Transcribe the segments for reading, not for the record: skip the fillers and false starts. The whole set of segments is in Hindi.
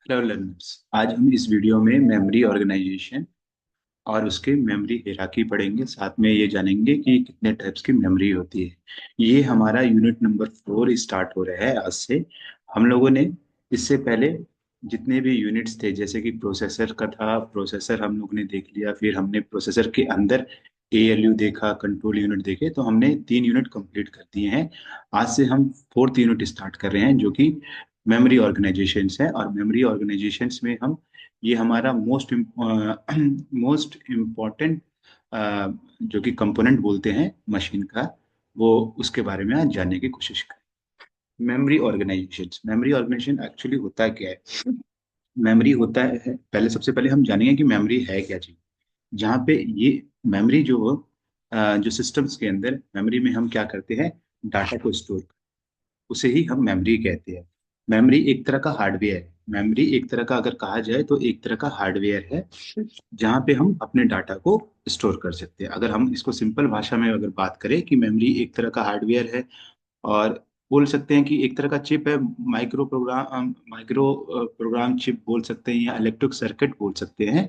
Hello learners. आज हम इस वीडियो में मेमोरी ऑर्गेनाइजेशन और उसके मेमोरी हिराकी पढ़ेंगे। साथ में ये जानेंगे कि कितने टाइप्स की मेमोरी होती है। ये हमारा यूनिट नंबर 4 स्टार्ट हो रहा है आज से। हम लोगों ने इससे पहले जितने भी यूनिट्स थे, जैसे कि प्रोसेसर का था, प्रोसेसर हम लोग ने देख लिया। फिर हमने प्रोसेसर के अंदर एएलयू देखा, कंट्रोल यूनिट देखे। तो हमने 3 यूनिट कंप्लीट कर दिए हैं। आज से हम 4th यूनिट स्टार्ट कर रहे हैं, जो कि मेमोरी ऑर्गेनाइजेशंस है। और मेमोरी ऑर्गेनाइजेशंस में हम ये हमारा मोस्ट इम्पॉर्टेंट जो कि कंपोनेंट बोलते हैं मशीन का, वो उसके बारे में आज जानने की कोशिश करें। मेमोरी ऑर्गेनाइजेशन एक्चुअली होता क्या है? मेमोरी होता है, पहले सबसे पहले हम जानेंगे कि मेमोरी है क्या चीज। जहाँ पे ये मेमोरी जो सिस्टम्स के अंदर मेमोरी में हम क्या करते हैं, डाटा को स्टोर, उसे ही हम मेमोरी कहते हैं। मेमोरी एक तरह का हार्डवेयर है। मेमोरी एक तरह का, अगर कहा जाए तो एक तरह का हार्डवेयर है, जहाँ पे हम अपने डाटा को स्टोर कर सकते हैं। अगर हम इसको सिंपल भाषा में अगर बात करें कि मेमोरी एक तरह का हार्डवेयर है, और बोल सकते हैं कि एक तरह का चिप है, माइक्रो प्रोग्राम चिप बोल सकते हैं, या इलेक्ट्रिक सर्किट बोल सकते हैं,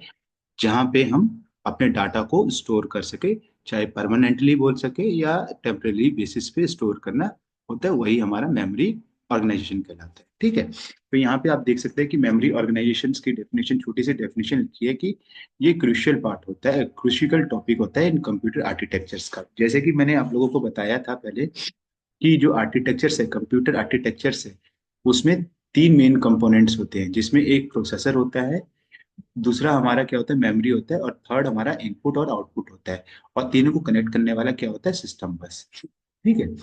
जहाँ पे हम अपने डाटा को स्टोर कर सके। चाहे परमानेंटली बोल सके या टेम्परेरी बेसिस पे स्टोर करना होता है, वही हमारा मेमोरी ऑर्गेनाइजेशन कहलाता है। ठीक है, तो यहाँ पे आप देख सकते हैं कि मेमोरी ऑर्गेनाइजेशन की डेफिनेशन, छोटी सी डेफिनेशन लिखी है कि ये क्रूशियल पार्ट होता है, क्रूशियल टॉपिक होता है इन कंप्यूटर आर्किटेक्चर्स का। जैसे कि मैंने आप लोगों को बताया था पहले कि जो आर्किटेक्चर्स है, कंप्यूटर आर्किटेक्चर्स है, उसमें 3 मेन कंपोनेंट्स होते हैं, जिसमें एक प्रोसेसर होता है, दूसरा हमारा क्या होता है, मेमोरी होता है, और थर्ड हमारा इनपुट और आउटपुट होता है। और तीनों को कनेक्ट करने वाला क्या होता है, सिस्टम बस। ठीक है,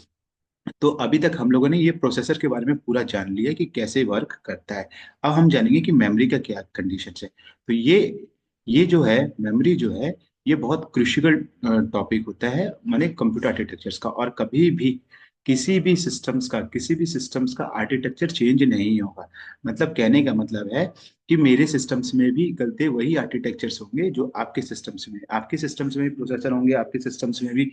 तो अभी तक हम लोगों ने ये प्रोसेसर के बारे में पूरा जान लिया कि कैसे वर्क करता है। अब हम जानेंगे कि मेमोरी का क्या कंडीशन है। तो ये जो है मेमोरी जो है, ये बहुत क्रूशियल टॉपिक होता है माने कंप्यूटर आर्किटेक्चर्स का। और कभी भी किसी भी सिस्टम्स का आर्किटेक्चर चेंज नहीं होगा। मतलब कहने का मतलब है कि मेरे सिस्टम्स में भी गलते वही आर्किटेक्चर्स होंगे जो आपके सिस्टम्स में, आपके सिस्टम्स में भी प्रोसेसर होंगे, आपके सिस्टम्स में भी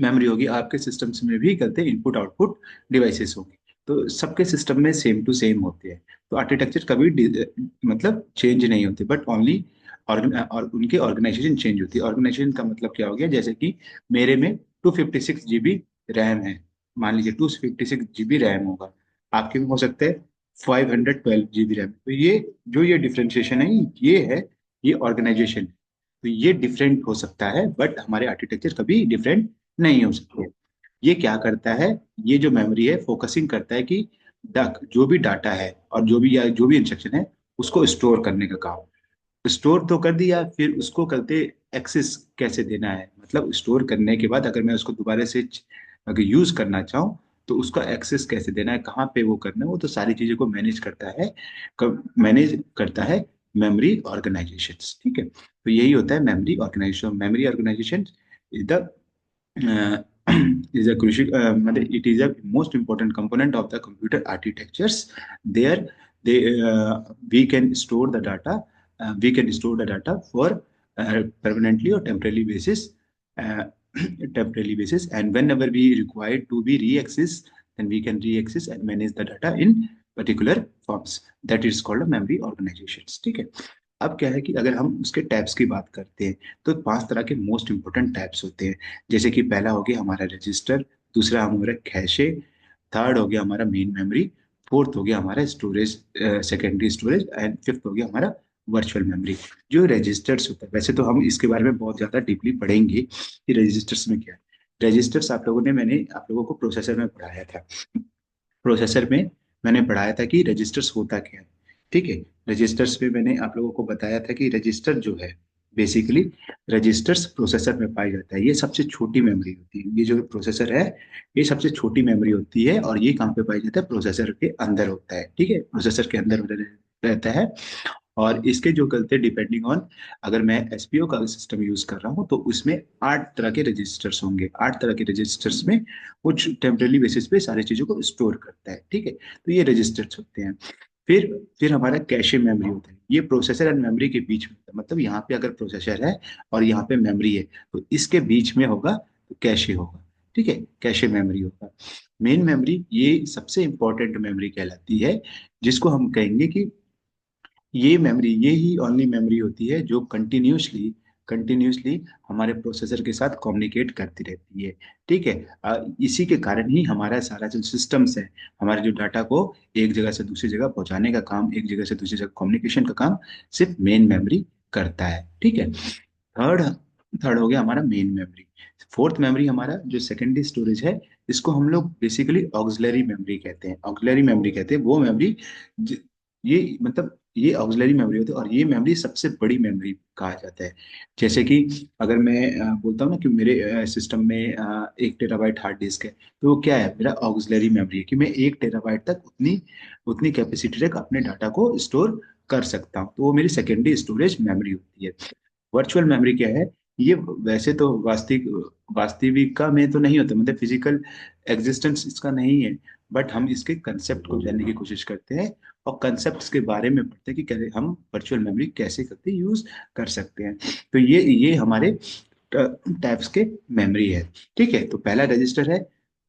मेमोरी होगी, आपके सिस्टम्स में भी कहते हैं इनपुट आउटपुट डिवाइसेस होंगे। तो सबके सिस्टम में सेम टू सेम होते हैं। तो आर्किटेक्चर कभी मतलब चेंज नहीं होते, बट ओनली और उनके ऑर्गेनाइजेशन चेंज होती है। ऑर्गेनाइजेशन का मतलब क्या हो गया, जैसे कि मेरे में 256 GB रैम है। मान लीजिए 256 GB रैम होगा, आपके में हो सकता है 512 GB रैम। तो ये डिफ्रेंशिएशन है, ये ऑर्गेनाइजेशन है। तो ये डिफरेंट हो सकता है, बट हमारे आर्किटेक्चर कभी डिफरेंट नहीं हो सकते। ये क्या करता है, ये जो मेमोरी है फोकसिंग करता है कि जो भी डाटा है और जो भी इंस्ट्रक्शन है, उसको स्टोर करने का काम। स्टोर तो कर दिया, फिर उसको करते एक्सेस कैसे देना है, मतलब स्टोर करने के बाद अगर मैं उसको दोबारा से अगर यूज करना चाहूँ, तो उसका एक्सेस कैसे देना है, कहाँ पे वो करना है, वो तो सारी चीजों को मैनेज करता है मेमोरी ऑर्गेनाइजेशन। ठीक है, तो यही होता है memory organisation. Memory organisation is the is a crucial it is a most important component of the computer architectures. There they we can store the data, for permanently or temporarily basis, uh, temporarily basis, and whenever we require to be re-access, then we can re-access and manage the data in particular forms. That is called a memory organizations. ठीक है, अब क्या है कि अगर हम उसके टैब्स की बात करते हैं, तो 5 तरह के मोस्ट इंपोर्टेंट टैब्स होते हैं। जैसे कि पहला हो गया हमारा रजिस्टर, दूसरा हमारा कैशे, थर्ड हो गया हमारा मेन मेमोरी, फोर्थ हो गया हमारा storage, secondary storage, and fifth हो गया हमारा वर्चुअल मेमोरी। जो रजिस्टर्स होता है, वैसे तो हम इसके बारे में बहुत ज्यादा डीपली पढ़ेंगे कि रजिस्टर्स में क्या है। रजिस्टर्स मैंने आप लोगों को प्रोसेसर में पढ़ाया था। प्रोसेसर में मैंने पढ़ाया था कि रजिस्टर्स होता क्या है। ठीक है, रजिस्टर्स में मैंने आप लोगों को बताया था कि रजिस्टर जो है, बेसिकली रजिस्टर्स प्रोसेसर में पाई जाता है। ये सबसे छोटी मेमोरी होती है, ये जो प्रोसेसर है, ये सबसे छोटी मेमोरी होती है। और ये कहाँ पे पाई जाता है, प्रोसेसर के अंदर होता है। ठीक है, प्रोसेसर के अंदर रहता है। और इसके जो गलते डिपेंडिंग ऑन, अगर मैं एसपीओ का सिस्टम यूज कर रहा हूँ, तो उसमें 8 तरह के रजिस्टर्स होंगे। 8 तरह के रजिस्टर्स में कुछ टेम्परेरी बेसिस पे सारी चीजों को स्टोर करता है। ठीक है, तो ये रजिस्टर्स होते हैं। फिर फिर हमारा कैशे मेमोरी होता है। ये प्रोसेसर एंड मेमोरी के बीच में होता है। मतलब यहाँ पे अगर प्रोसेसर है और यहाँ पे मेमोरी है, तो इसके बीच में होगा तो कैशे होगा। ठीक है, कैशे मेमोरी होगा। मेन मेमोरी ये सबसे इंपॉर्टेंट मेमोरी कहलाती है, जिसको हम कहेंगे कि ये मेमोरी, ये ही ओनली मेमोरी होती है जो कंटिन्यूसली कंटिन्यूसली हमारे प्रोसेसर के साथ कम्युनिकेट करती रहती है। ठीक है। इसी के कारण ही हमारा सारा जो सिस्टम्स है, हमारे जो डाटा को एक जगह से दूसरी जगह पहुंचाने का काम, एक जगह से दूसरी जगह कम्युनिकेशन का काम सिर्फ मेन मेमोरी करता है। ठीक है। थर्ड थर्ड हो गया हमारा मेन मेमोरी। फोर्थ मेमोरी हमारा जो सेकेंडरी स्टोरेज है, इसको हम लोग बेसिकली ऑक्सिलरी मेमोरी कहते हैं। ऑक्सिलरी मेमोरी कहते हैं वो मेमोरी, ये मतलब ये ऑक्सिलरी मेमोरी होती है, और ये मेमोरी सबसे बड़ी मेमोरी कहा जाता है। जैसे कि अगर मैं बोलता हूँ ना कि मेरे सिस्टम में 1 टेराबाइट हार्ड डिस्क है, तो वो क्या है, मेरा ऑक्सिलरी मेमोरी है कि मैं 1 टेराबाइट तक उतनी उतनी कैपेसिटी तक अपने डाटा को स्टोर कर सकता हूँ। तो वो मेरी सेकेंडरी स्टोरेज मेमोरी होती है। वर्चुअल मेमोरी क्या है, ये वैसे तो वास्तविकता में तो नहीं होता, मतलब फिजिकल एग्जिस्टेंस इसका नहीं है, बट हम इसके कंसेप्ट को जानने की कोशिश करते हैं और कंसेप्ट के बारे में पढ़ते हैं कि कैसे हम वर्चुअल मेमोरी कैसे करके यूज कर सकते हैं। तो ये हमारे टाइप्स के मेमोरी है। ठीक है। तो पहला रजिस्टर है,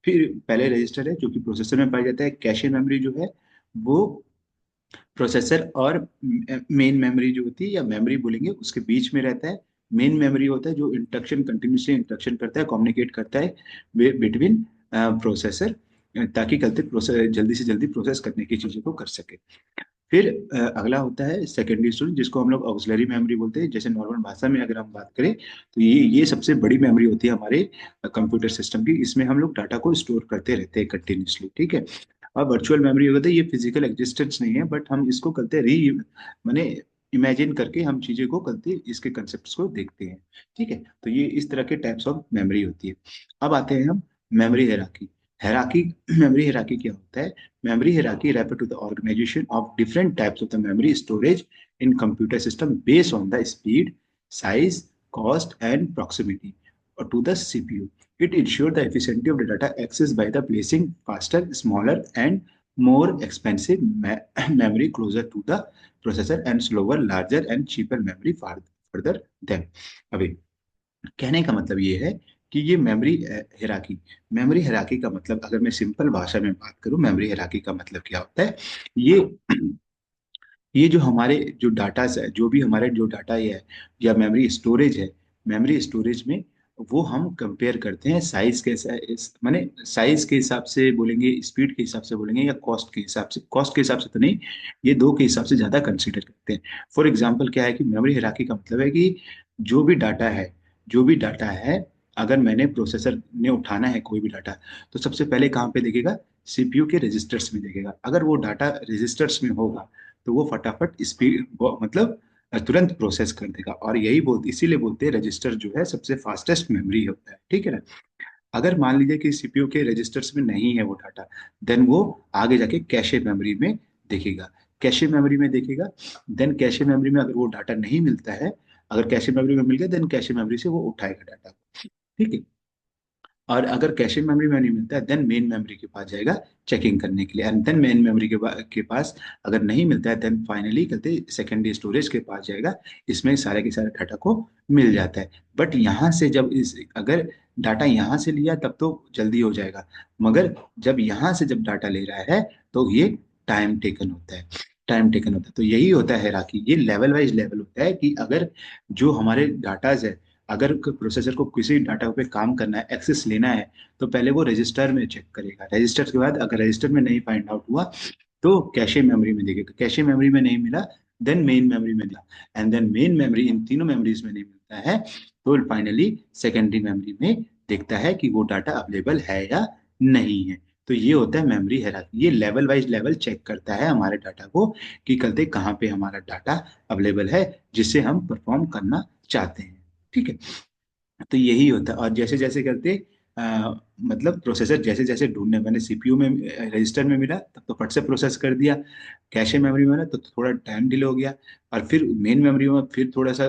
फिर पहले रजिस्टर है जो कि प्रोसेसर में पाया जाता है। कैशे मेमोरी जो है वो प्रोसेसर और मेन मेमोरी जो होती है, या मेमोरी बोलेंगे, उसके बीच में रहता है। मेन मेमोरी होता है जो इंस्ट्रक्शन कंटिन्यूसली इंस्ट्रक्शन करता है, कम्युनिकेट करता है बिटवीन प्रोसेसर, ताकि गलती प्रोसेस जल्दी से जल्दी प्रोसेस करने की चीजों को कर सके। फिर अगला होता है सेकेंडरी स्टोरेज, जिसको हम लोग ऑक्सिलरी मेमोरी बोलते हैं। जैसे नॉर्मल भाषा में अगर हम बात करें, तो ये सबसे बड़ी मेमोरी होती है हमारे कंप्यूटर सिस्टम की। इसमें हम लोग डाटा को स्टोर करते रहते हैं कंटिन्यूसली। ठीक है। और वर्चुअल मेमोरी होता है, ये फिजिकल एग्जिस्टेंस नहीं है, बट हम इसको करते री माने इमेजिन करके हम चीजें को करते, इसके कंसेप्ट को देखते हैं। ठीक है। तो ये इस तरह के टाइप्स ऑफ मेमोरी होती है। अब आते हैं हम मेमोरी हेराकी। हेराकी मेमोरी हेराकी क्या होता है? Memory hierarchy refer to the organization of different types of the memory storage in computer system based on the speed, size, cost, and proximity to the CPU. It ensures the efficiency of the data access by the placing faster, smaller, and more expensive memory closer to the processor and slower, larger, and cheaper memory further than. अभी कहने का मतलब ये है कि ये मेमोरी हेराकी का मतलब, अगर मैं सिंपल भाषा में बात करूं, मेमोरी हेराकी का मतलब क्या होता है? ये ये जो हमारे जो डाटा है, जो भी हमारे जो डाटा ये है या मेमोरी स्टोरेज है, मेमोरी स्टोरेज में वो हम कंपेयर करते हैं साइज के माने साइज के हिसाब से बोलेंगे, स्पीड के हिसाब से बोलेंगे, या कॉस्ट के हिसाब से। कॉस्ट के हिसाब से तो नहीं, ये दो के हिसाब से ज्यादा कंसीडर करते हैं। फॉर एग्जाम्पल क्या है कि मेमोरी हिराकी का मतलब है कि जो भी डाटा है जो भी डाटा है अगर मैंने प्रोसेसर ने उठाना है कोई भी डाटा, तो सबसे पहले कहाँ पे देखेगा? सीपीयू के रजिस्टर्स में देखेगा। अगर वो डाटा रजिस्टर्स में होगा, तो वो फटाफट स्पीड मतलब तुरंत प्रोसेस कर देगा। और यही इसीलिए बोलते हैं रजिस्टर जो है सबसे फास्टेस्ट मेमोरी होता है। ठीक है ना। अगर मान लीजिए कि सीपीयू के रजिस्टर्स में नहीं है वो डाटा, देन वो आगे जाके कैशे मेमोरी में देखेगा। कैशे मेमोरी में देखेगा, देन कैशे मेमोरी में अगर वो डाटा नहीं मिलता है, अगर कैशे मेमोरी में मिल गया, देन कैशे मेमोरी से वो उठाएगा डाटा। ठीक है। और अगर कैशे मेमोरी में नहीं मिलता है, देन मेन मेमोरी के पास जाएगा चेकिंग करने के लिए। एंड देन मेन मेमोरी के पास अगर नहीं मिलता है, देन फाइनली कहते सेकेंडरी स्टोरेज के पास जाएगा। इसमें सारे के सारे डाटा को मिल जाता है। बट यहाँ से जब इस अगर डाटा यहाँ से लिया तब तो जल्दी हो जाएगा, मगर जब यहाँ से जब डाटा ले रहा है, तो ये टाइम टेकन होता है। टाइम टेकन होता है। तो यही होता है राखी, ये लेवल वाइज लेवल होता है कि अगर जो हमारे डाटाज है, अगर प्रोसेसर को किसी डाटा पे काम करना है, एक्सेस लेना है, तो पहले वो रजिस्टर में चेक करेगा। रजिस्टर के बाद अगर रजिस्टर में नहीं फाइंड आउट हुआ, तो कैशे मेमोरी में देखेगा। कैशे मेमोरी में नहीं मिला, देन मेन मेमोरी में दिया। एंड देन मेन मेमोरी, इन तीनों मेमोरीज में नहीं मिलता है, तो फाइनली सेकेंडरी मेमोरी में देखता है कि वो डाटा अवेलेबल है या नहीं है। तो ये होता है मेमोरी हेरारकी। ये लेवल वाइज लेवल चेक करता है हमारे डाटा को कि कल कहाँ पे हमारा डाटा अवेलेबल है, जिससे हम परफॉर्म करना चाहते हैं। ठीक है। तो यही होता है। और जैसे जैसे करते मतलब प्रोसेसर जैसे जैसे ढूंढने, मैंने सीपीयू में रजिस्टर में मिला तब तो फट से प्रोसेस कर दिया, कैशे मेमोरी में मिला तो थोड़ा टाइम डिले हो गया, और फिर मेन मेमोरी में फिर थोड़ा सा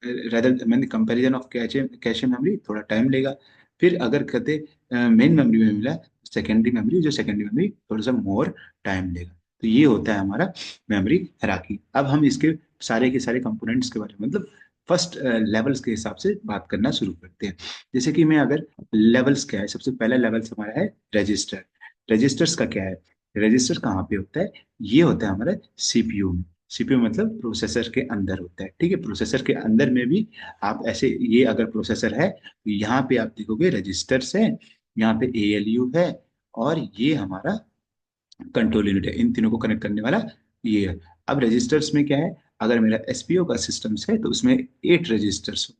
रदर मैंने comparison of cache cache memory थोड़ा टाइम लेगा। फिर अगर कहते मेन मेमोरी में मिला, सेकेंडरी मेमोरी, जो सेकेंडरी मेमोरी थोड़ा सा मोर टाइम लेगा। तो ये होता है हमारा मेमोरी हेरारकी। अब हम इसके सारे के सारे कंपोनेंट्स के बारे में, मतलब फर्स्ट लेवल्स के हिसाब से बात करना शुरू करते हैं। जैसे कि मैं अगर लेवल्स क्या है, सबसे पहला लेवल्स हमारा है रजिस्टर। रजिस्टर्स का क्या है, रजिस्टर कहाँ पे होता है, ये होता है हमारे सीपीयू में। सीपीयू मतलब प्रोसेसर के अंदर होता है, ठीक है। प्रोसेसर के अंदर में भी आप ऐसे, ये अगर प्रोसेसर है तो यहाँ पे आप देखोगे रजिस्टर्स है, यहाँ पे एएलयू है, और ये हमारा कंट्रोल यूनिट है, इन तीनों को कनेक्ट करने वाला ये है। अब रजिस्टर्स में क्या है, अगर मेरा एसपीओ का सिस्टम्स है तो उसमें 8 रजिस्टर्स,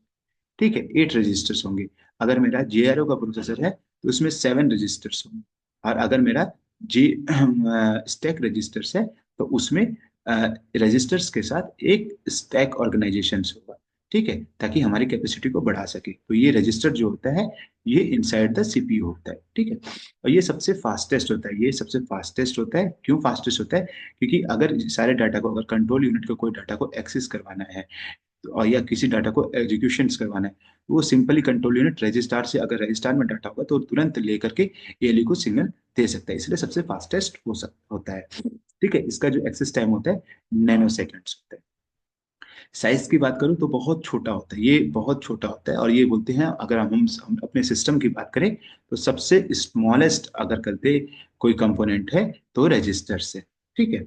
ठीक है, 8 रजिस्टर्स होंगे। अगर मेरा जेआरओ का प्रोसेसर है तो उसमें 7 रजिस्टर्स होंगे। और अगर मेरा जी स्टैक रजिस्टर्स है तो उसमें रजिस्टर्स के साथ एक स्टैक ऑर्गेनाइजेशन होगा, ठीक है, ताकि हमारी कैपेसिटी को बढ़ा सके। तो ये रजिस्टर जो होता है ये इनसाइड द सीपीयू होता है, ठीक है। और ये सबसे फास्टेस्ट होता है, ये सबसे फास्टेस्ट होता है। क्यों फास्टेस्ट होता है, क्योंकि अगर सारे डाटा को, अगर कंट्रोल यूनिट को कोई डाटा को एक्सेस करवाना है और या किसी डाटा को एग्जीक्यूशन करवाना है, तो वो सिंपली कंट्रोल यूनिट रजिस्टार से, अगर रजिस्टार में डाटा होगा तो तुरंत लेकर के एएलयू को सिग्नल दे सकता है, इसलिए सबसे फास्टेस्ट होता है, ठीक है। इसका जो एक्सेस टाइम होता है नैनो सेकेंड्स होता है। साइज की बात करूं तो बहुत छोटा होता है, ये बहुत छोटा होता है। और ये बोलते हैं, अगर हम अपने सिस्टम की बात करें तो सबसे स्मॉलेस्ट अगर करते कोई कंपोनेंट है तो रजिस्टर से, ठीक है।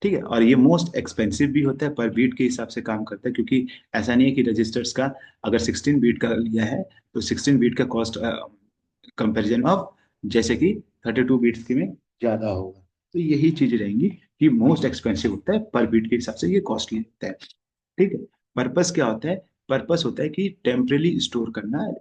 ठीक है, और ये मोस्ट एक्सपेंसिव भी होता है, पर बीट के हिसाब से काम करता है, क्योंकि ऐसा नहीं है कि रजिस्टर्स का अगर 16 बीट का लिया है तो 16 बीट का कॉस्ट कंपैरिजन ऑफ जैसे कि 32 बीट्स की में ज्यादा होगा। तो यही चीज रहेंगी कि मोस्ट एक्सपेंसिव होता है, पर बीट के हिसाब से ये कॉस्टली होता है, ठीक है। पर्पस क्या होता है, पर्पस होता है कि टेम्परेली स्टोर करना,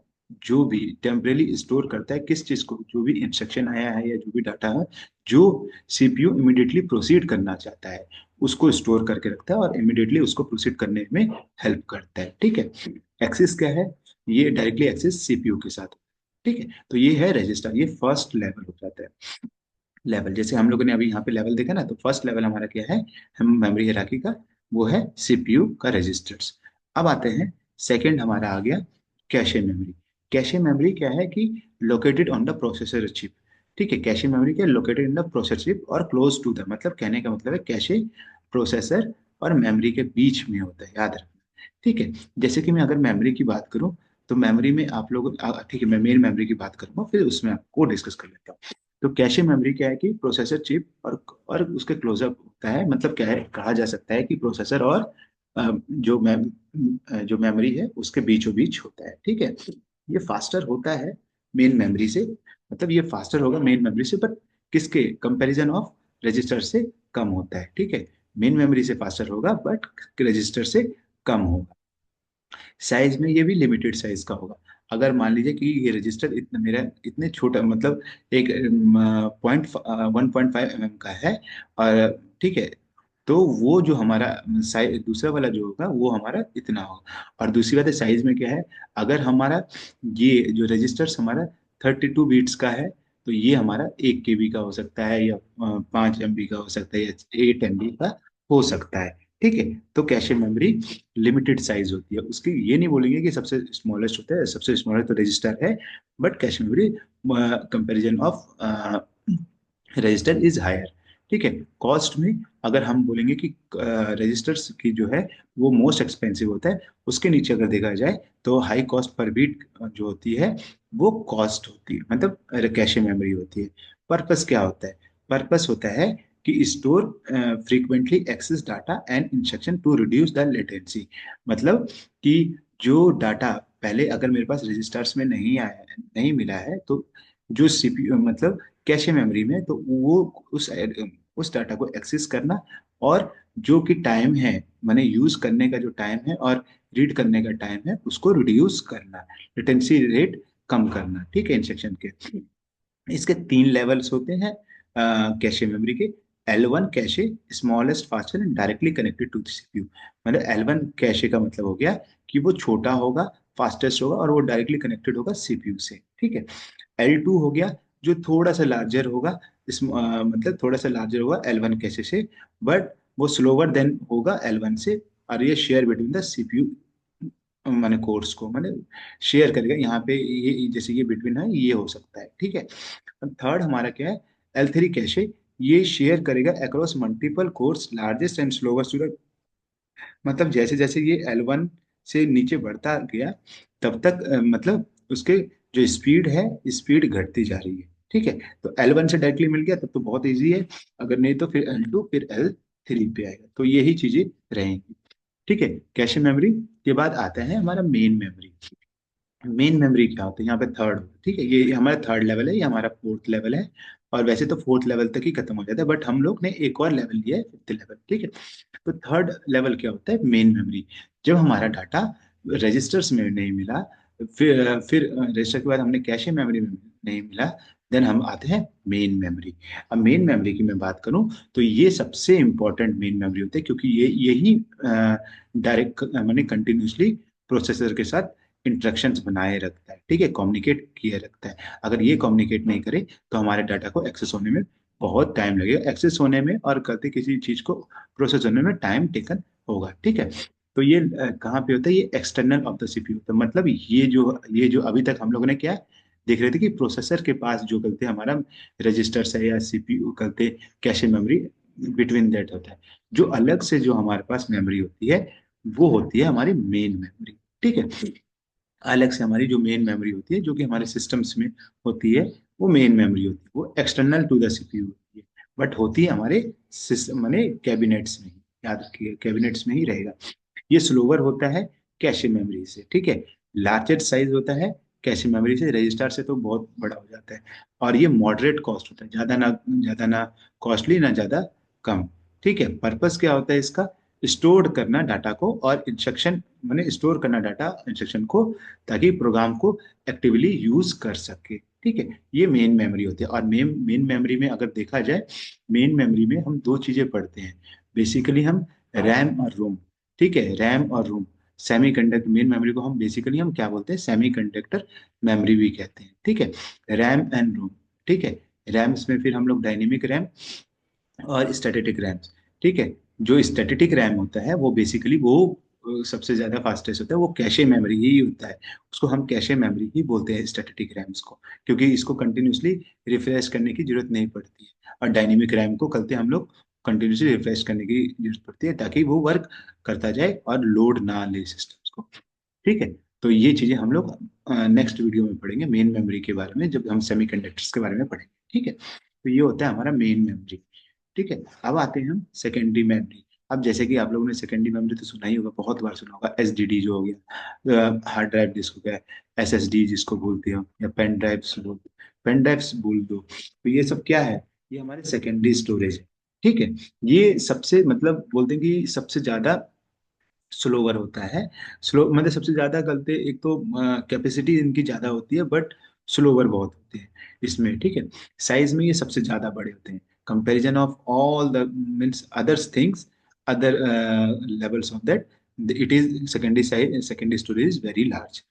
जो भी टेम्परेली स्टोर करता है किस चीज को, जो भी इंस्ट्रक्शन आया है या जो भी डाटा है जो सीपीयू इमीडिएटली प्रोसीड करना चाहता है उसको स्टोर करके रखता है और इमीडिएटली उसको प्रोसीड करने में हेल्प करता है, ठीक है। एक्सेस क्या है, ये डायरेक्टली एक्सेस सीपीयू के साथ, ठीक है। तो ये है रजिस्टर, ये फर्स्ट लेवल हो जाता है। लेवल जैसे हम लोगों ने अभी यहाँ पे लेवल देखा ना, तो फर्स्ट लेवल हमारा क्या है, हम मेमोरी हायरार्की का, वो है सीपीयू का रजिस्टर्स। अब आते हैं, सेकंड हमारा आ गया कैशे मेमोरी। कैशे मेमोरी क्या है कि located on the processor chip, ठीक है। कैशे मेमोरी क्या, located in the processor chip और क्लोज टू द, मतलब कहने का मतलब है कैशे प्रोसेसर और मेमोरी के बीच में होता है, याद रखना, ठीक है। जैसे कि मैं अगर मेमोरी की बात करूं तो मेमोरी में आप लोग ठीक है, मैं मेन मेमोरी की बात करूंगा, फिर उसमें आपको डिस्कस कर लेता हूँ। तो कैशे मेमोरी क्या है कि प्रोसेसर चिप और उसके क्लोजअप होता है, मतलब क्या है, कहा जा सकता है कि प्रोसेसर और जो मेमोरी है उसके बीचों बीच होता है, ठीक है। ये फास्टर होता है मेन मेमोरी से, मतलब ये फास्टर होगा मेन मेमोरी से, बट किसके कंपैरिजन ऑफ रजिस्टर से कम होता है, ठीक है। मेन मेमोरी से फास्टर होगा बट रजिस्टर से कम होगा। साइज में ये भी लिमिटेड साइज का होगा। अगर मान लीजिए कि ये रजिस्टर इतना मेरा इतने छोटा, मतलब एक 1.5 mm का है, और ठीक है, तो वो जो हमारा साइज दूसरा वाला जो होगा वो हमारा इतना होगा। और दूसरी बात है साइज में क्या है, अगर हमारा ये जो रजिस्टर्स हमारा 32 बीट्स का है तो ये हमारा 1 KB का हो सकता है, या 5 MB का हो सकता है, या 8 MB का हो सकता है, ठीक है। तो कैशे मेमोरी लिमिटेड साइज होती है उसकी, ये नहीं बोलेंगे कि सबसे स्मॉलेस्ट होता है, सबसे स्मॉलेस्ट तो रजिस्टर है, but cache memory comparison of register is higher, ठीक है। कॉस्ट में अगर हम बोलेंगे कि रजिस्टर्स की जो है वो मोस्ट एक्सपेंसिव होता है, उसके नीचे अगर देखा जाए तो हाई कॉस्ट पर बीट जो होती है वो कॉस्ट होती है, मतलब कैशे मेमोरी होती है। पर्पस क्या होता है, पर्पस होता है कि store frequently access data and instruction to reduce the latency, मतलब कि जो डाटा पहले अगर मेरे पास रजिस्टर्स में नहीं आया है, नहीं मिला है, तो जो सीपीयू मतलब कैशे मेमोरी में, तो वो उस डाटा को एक्सेस करना, और जो कि टाइम है, माने यूज करने का जो टाइम है और रीड करने का टाइम है उसको रिड्यूस करना, लेटेंसी रेट कम करना, ठीक है, इंस्ट्रक्शन के। इसके 3 लेवल्स होते हैं कैशे मेमोरी के। L1 cache, smallest faster and directly connected to the CPU, मतलब L1 कैशे का मतलब हो गया कि वो छोटा होगा, फास्टेस्ट होगा और वो डायरेक्टली कनेक्टेड होगा सीपीयू से, ठीक है। L2 हो गया जो थोड़ा सा लार्जर होगा, मतलब थोड़ा सा लार्जर होगा L1 कैशे से, बट वो स्लोवर देन होगा L1 से, और ये शेयर बिटवीन द सीपीयू, माने कोर्स को, माने शेयर करेगा यहाँ पे, ये जैसे ये बिटवीन है ये हो सकता है, ठीक है। थर्ड हमारा क्या है, L3 कैशे, ये शेयर करेगा across multiple course largest and slowest, मतलब जैसे जैसे ये L1 से नीचे बढ़ता गया तब तक मतलब उसके जो स्पीड है, स्पीड घटती जा रही है। ठीक है, तो L1 से डायरेक्टली मिल गया तब तो बहुत इजी है, अगर नहीं तो फिर L2 फिर L3 पे आएगा, तो यही चीजें रहेंगी। ठीक है, कैशे मेमोरी के बाद आता है हमारा मेन मेमोरी। मेन मेमोरी क्या होता है, यहाँ पे थर्ड। ठीक है, ये हमारा थर्ड लेवल है, ये हमारा फोर्थ लेवल है। और वैसे तो फोर्थ लेवल तक ही खत्म हो जाता है, बट हम लोग ने एक और लेवल लिया है, फिफ्थ लेवल। ठीक है, तो थर्ड लेवल क्या होता है, मेन मेमोरी। जब हमारा डाटा रजिस्टर्स में नहीं मिला, फिर रजिस्टर के बाद हमने कैशे मेमोरी में नहीं मिला, देन हम आते हैं मेन मेमोरी। अब मेन मेमोरी की मैं बात करूं तो ये सबसे इंपॉर्टेंट मेन मेमोरी होती है, क्योंकि ये यही डायरेक्ट मैंने कंटिन्यूसली प्रोसेसर के साथ इंस्ट्रक्शंस बनाए रखता है। ठीक है, कम्युनिकेट किए रखता है। अगर ये कम्युनिकेट नहीं करे तो हमारे डाटा को एक्सेस होने में बहुत टाइम लगेगा, एक्सेस होने में और करते किसी चीज को प्रोसेस होने में टाइम टेकन होगा। ठीक है, तो ये कहाँ पे होता है, ये एक्सटर्नल ऑफ द सीपीयू होता है। मतलब ये जो अभी तक हम लोगों ने क्या देख रहे थे कि प्रोसेसर के पास जो करते हमारा रजिस्टर्स है या सीपीयू करते कैशे मेमोरी, बिटवीन दैट होता है। जो अलग से जो हमारे पास मेमोरी होती है वो होती है हमारी मेन मेमोरी। ठीक है, अलग से हमारी जो मेन मेमोरी होती है जो कि हमारे सिस्टम्स में होती है, वो मेन मेमोरी होती है, वो एक्सटर्नल टू द सीपीयू होती है, बट होती है हमारे सिस्टम माने कैबिनेट्स में ही। याद रखिए, कैबिनेट्स में ही रहेगा। ये स्लोवर होता है कैशे मेमोरी से। ठीक है, लार्जेस्ट साइज होता है कैशे मेमोरी से, रजिस्टर से तो बहुत बड़ा हो जाता है। और ये मॉडरेट कॉस्ट होता है, ज्यादा ना कॉस्टली ना ज्यादा कम। ठीक है, पर्पस क्या होता है इसका, स्टोर करना डाटा को और इंस्ट्रक्शन मैंने स्टोर करना डाटा इंस्ट्रक्शन को, ताकि प्रोग्राम को एक्टिवली यूज कर सके। ठीक है, ये मेन मेमोरी होती है। और मेन मेन मेमोरी में अगर देखा जाए, मेन मेमोरी में हम दो चीजें पढ़ते हैं बेसिकली, हम रैम और रोम। ठीक है, रैम और रोम, सेमी कंडक्टर। मेन मेमोरी को हम बेसिकली हम क्या बोलते हैं, सेमी कंडक्टर मेमोरी भी कहते हैं। ठीक है, रैम एंड रोम। ठीक है, रैम्स में फिर हम लोग डायनेमिक रैम और स्टैटिक रैम्स। ठीक है, जो स्टैटिक रैम होता है वो बेसिकली वो सबसे ज्यादा फास्टेस्ट होता है, वो कैशे मेमोरी ही होता है। उसको हम कैशे मेमोरी ही बोलते हैं स्टैटिक रैम्स को, क्योंकि इसको कंटिन्यूसली रिफ्रेश करने की जरूरत नहीं पड़ती है। और डायनेमिक रैम को कलते हम लोग कंटिन्यूसली रिफ्रेश करने की जरूरत पड़ती है, ताकि वो वर्क करता जाए और लोड ना ले सिस्टम्स को। ठीक है, तो ये चीजें हम लोग नेक्स्ट वीडियो में पढ़ेंगे, मेन मेमोरी के बारे में, जब हम सेमीकंडक्टर्स के बारे में पढ़ेंगे। ठीक है, तो ये होता है हमारा मेन मेमोरी। ठीक है, अब आते हैं हम सेकेंडरी मेमोरी। अब जैसे कि आप लोगों ने सेकेंडरी मेमोरी तो सुना ही होगा, बहुत बार सुना होगा, एसडीडी जो हो गया, हार्ड ड्राइव जिसको क्या है, एसएसडी जिसको बोलते हो, या पेन ड्राइव्स बोल, पेन ड्राइव्स बोल दो। तो ये सब क्या है, ये हमारे सेकेंडरी स्टोरेज है। ठीक है, ये सबसे मतलब बोलते हैं कि सबसे ज्यादा स्लोवर होता है। स्लो मतलब सबसे ज्यादा गलते, एक तो कैपेसिटी इनकी ज्यादा होती है, बट स्लोवर बहुत होते हैं इसमें। ठीक है, साइज में ये सबसे ज्यादा बड़े होते हैं, comparison of all the means others things, other levels of that, it is secondary size, secondary storage is very large.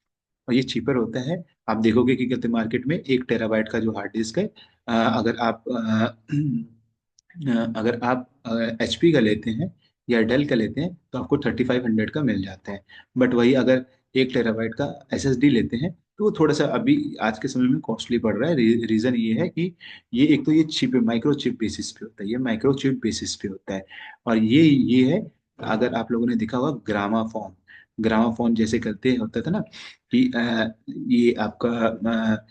और ये चीपर होता है। आप देखोगे कि कहते मार्केट में 1 टेराबाइट का जो हार्ड डिस्क है, अगर आप एचपी का लेते हैं या डेल का लेते हैं तो आपको 3500 का मिल जाता है। बट वही अगर 1 टेराबाइट का एसएसडी लेते हैं तो वो थोड़ा सा अभी आज के समय में कॉस्टली पड़ रहा है। रीजन ये है कि ये एक तो ये चिप माइक्रो चिप बेसिस पे होता है, ये माइक्रो चिप बेसिस पे होता है। और ये है, अगर आप लोगों ने देखा होगा ग्रामाफोन, ग्रामाफोन जैसे करते होता था ना कि ये आपका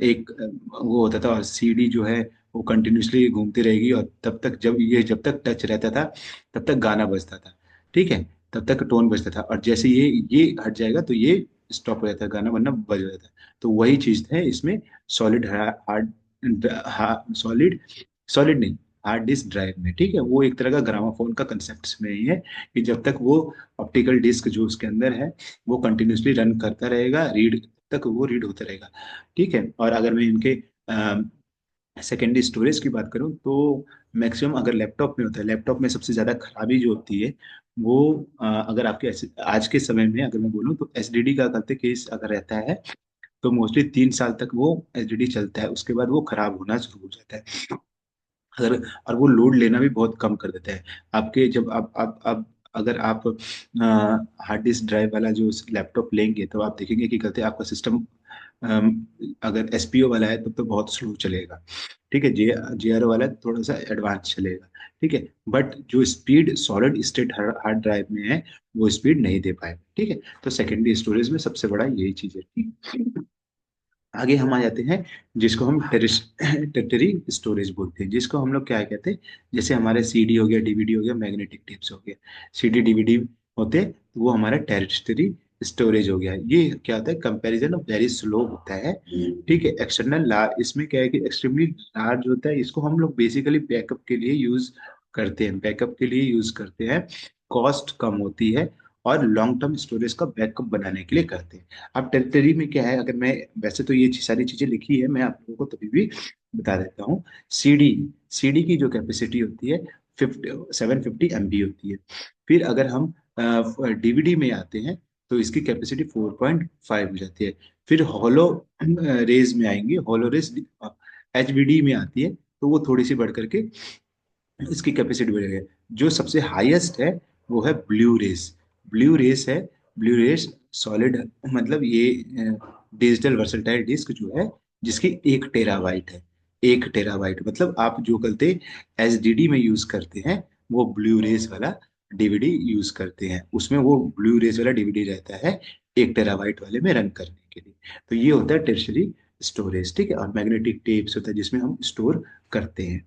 एक वो होता था, और सीडी जो है वो कंटिन्यूसली घूमती रहेगी, और जब तक टच रहता था तब तक गाना बजता था। ठीक है, तब तक टोन बजता था, और जैसे ये हट जाएगा तो ये स्टॉप हो जाता है, गाना बनना बज जाता है। तो वही चीज है इसमें, सॉलिड हार्ड, सॉलिड सॉलिड नहीं, हार्ड डिस्क ड्राइव में। ठीक है, वो एक तरह का ग्रामाफोन का कंसेप्ट में ही है कि जब तक वो ऑप्टिकल डिस्क जो उसके अंदर है वो कंटिन्यूसली रन करता रहेगा, रीड तक वो रीड होता रहेगा। ठीक है, और अगर मैं इनके सेकेंडरी स्टोरेज की बात करूं तो मैक्सिमम अगर लैपटॉप में होता है, लैपटॉप में सबसे ज्यादा खराबी जो होती है वो अगर आपके आज के समय में अगर मैं बोलूं तो एसडीडी का करते केस अगर रहता है तो मोस्टली 3 साल तक वो एसडीडी चलता है, उसके बाद वो खराब होना शुरू हो जाता है। अगर और वो लोड लेना भी बहुत कम कर देता है आपके, जब आप अगर आप हार्ड डिस्क ड्राइव वाला जो लैपटॉप लेंगे तो आप देखेंगे कि कहते हैं आपका सिस्टम अगर एसपीओ वाला है तब तो बहुत स्लो चलेगा। ठीक है। जे आर वाला थोड़ा सा एडवांस चलेगा, ठीक है, बट जो speed solid state hard drive में है वो स्पीड नहीं दे पाएगा, ठीक है। तो सेकेंडरी स्टोरेज में सबसे बड़ा यही चीज है, ठीक। आगे हम आ जाते हैं जिसको हम टेरिटरी स्टोरेज बोलते हैं, जिसको हम लोग क्या कहते हैं, जैसे हमारे सीडी हो गया, डीवीडी हो गया, मैग्नेटिक टेप्स हो गया, सीडी डीवीडी होते हैं, तो वो हमारा टेरिटरी स्टोरेज हो गया। ये क्या होता है, कंपैरिजन ऑफ वेरी स्लो होता है, ठीक है। एक्सटर्नल लार्ज, इसमें क्या है कि एक्सट्रीमली लार्ज होता है, इसको हम लोग बेसिकली बैकअप के लिए यूज करते हैं, बैकअप के लिए यूज करते हैं, कॉस्ट कम होती है, और लॉन्ग टर्म स्टोरेज का बैकअप बनाने के लिए करते हैं। अब टेरिटरी में क्या है, अगर मैं, वैसे तो ये सारी चीजें लिखी है, मैं आप लोगों को तभी भी बता देता हूँ। सीडी सीडी की जो कैपेसिटी होती है 750 MB होती है। फिर अगर हम डीवीडी में आते हैं तो इसकी कैपेसिटी 4.5 हो जाती है। फिर हॉलो रेज में आएंगे, हॉलो रेज एचवीडी में आती है, तो वो थोड़ी सी बढ़ करके इसकी कैपेसिटी बढ़ गई। जो सबसे हाईएस्ट है वो है ब्लू रेस। ब्लू रेस है, ब्लू रेस सॉलिड, मतलब ये डिजिटल वर्सटाइल डिस्क जो है, जिसकी 1 टेराबाइट है। 1 टेराबाइट मतलब आप जो करते एसडीडी में यूज करते हैं, वो ब्लू रेस वाला डीवीडी यूज करते हैं, उसमें वो ब्लू रेस वाला डीवीडी रहता है 1 टेराबाइट वाले में रन करने के लिए। तो ये होता है टेरिटरी स्टोरेज, ठीक है। और मैग्नेटिक टेप्स होता है जिसमें हम स्टोर करते हैं,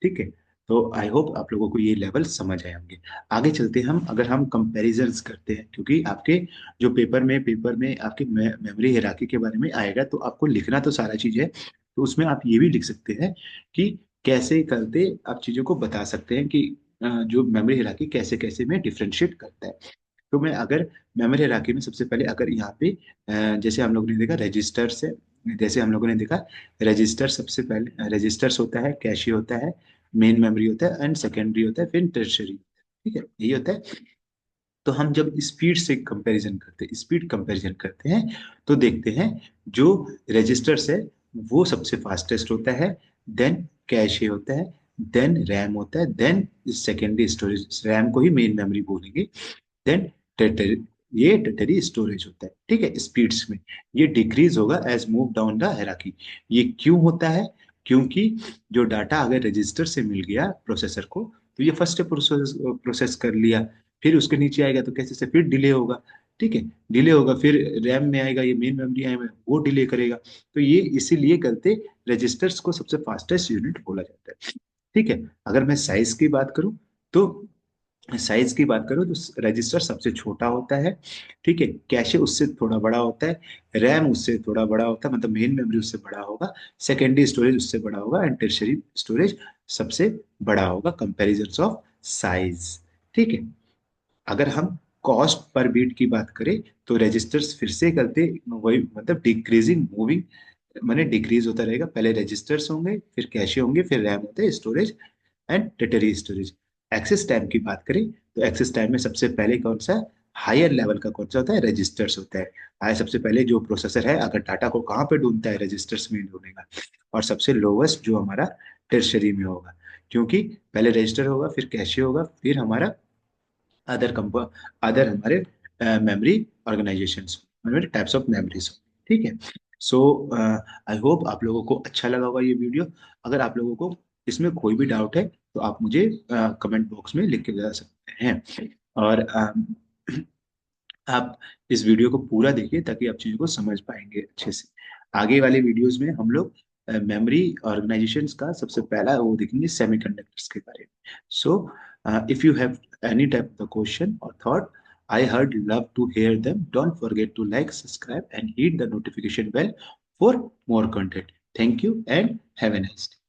ठीक है। तो आई होप आप लोगों को ये लेवल समझ आए होंगे। आगे चलते हैं हम, अगर हम कंपैरिजंस करते हैं, क्योंकि आपके जो पेपर में आपके मेमोरी हिराकी के बारे में आएगा, तो आपको लिखना तो सारा चीज है, तो उसमें आप ये भी लिख सकते हैं कि कैसे करते आप चीजों को बता सकते हैं कि जो मेमोरी हिराकी कैसे कैसे में डिफ्रेंशिएट करता है। तो मैं अगर मेमोरी हिराकी में सबसे पहले अगर यहाँ पे जैसे हम लोग ने देखा रजिस्टर से, जैसे हम लोगों ने देखा रजिस्टर, सबसे पहले रजिस्टर्स होता है, कैशे होता है, मेन मेमोरी होता है, एंड सेकेंडरी होता है, फिर टर्शरी, ठीक है, यही होता है। तो हम जब स्पीड कंपैरिजन करते हैं, तो देखते हैं जो रजिस्टर्स है वो सबसे फास्टेस्ट होता है, देन कैशे होता है, देन रैम होता है, देन सेकेंडरी स्टोरेज, रैम को ही मेन मेमोरी बोलेंगे, देन टेटर ये टेटरी स्टोरेज होता है, ठीक है। स्पीड्स में ये डिक्रीज होगा as move down the hierarchy. ये क्यों होता है, क्योंकि जो डाटा अगर रजिस्टर से मिल गया प्रोसेसर को, तो ये फर्स्ट प्रोसेस प्रोसेस कर लिया, फिर उसके नीचे आएगा तो कैसे से फिर डिले होगा, ठीक है, डिले होगा, फिर रैम में आएगा, ये मेन मेमोरी आएगा वो डिले करेगा। तो ये इसीलिए करते रजिस्टर्स को सबसे फास्टेस्ट यूनिट बोला जाता है, ठीक है। अगर मैं साइज की बात करूं, तो साइज की बात करो तो रजिस्टर सबसे छोटा होता है, ठीक है, कैशे उससे थोड़ा बड़ा होता है, रैम उससे थोड़ा बड़ा होता है, मतलब मेन मेमोरी उससे बड़ा होगा, सेकेंडरी स्टोरेज उससे बड़ा होगा, एंड टर्शियरी स्टोरेज सबसे बड़ा होगा, कंपैरिजन ऑफ साइज, ठीक है। अगर हम कॉस्ट पर बीट की बात करें, तो रजिस्टर्स फिर से करते वही, मतलब डिक्रीजिंग मूविंग, माने डिक्रीज होता रहेगा, पहले रजिस्टर्स होंगे, फिर कैशे होंगे, फिर रैम होते हैं, storage and tertiary storage. Access time की बात करें, तो एक्सेस टाइम में सबसे पहले कौन सा हायर लेवल का कौन सा होता है, रजिस्टर्स होता है। आए सबसे पहले जो प्रोसेसर है अगर डाटा को कहाँ पे ढूंढता है, रजिस्टर्स में ढूंढेगा। और सबसे लोवेस्ट जो हमारा टर्शरी में होगा, क्योंकि पहले रजिस्टर होगा, फिर कैशे होगा, फिर हमारा अदर कंपो अदर हमारे memory organisation, memory types of memories, ठीक है। सो आई होप आप लोगों को अच्छा लगा होगा ये वीडियो। अगर आप लोगों को इसमें कोई भी डाउट है तो आप मुझे कमेंट बॉक्स में लिख के बता सकते हैं, और आप इस वीडियो को पूरा देखिए ताकि आप चीज़ों को समझ पाएंगे अच्छे से। आगे वाले वीडियोस में हम लोग मेमोरी ऑर्गेनाइजेशंस का सबसे पहला वो देखेंगे, सेमीकंडक्टर्स के बारे में। So if you have any type of question or thought, I heard love to hear them. Don't forget to like, subscribe, and hit the notification bell for more content. Thank you and have a nice day.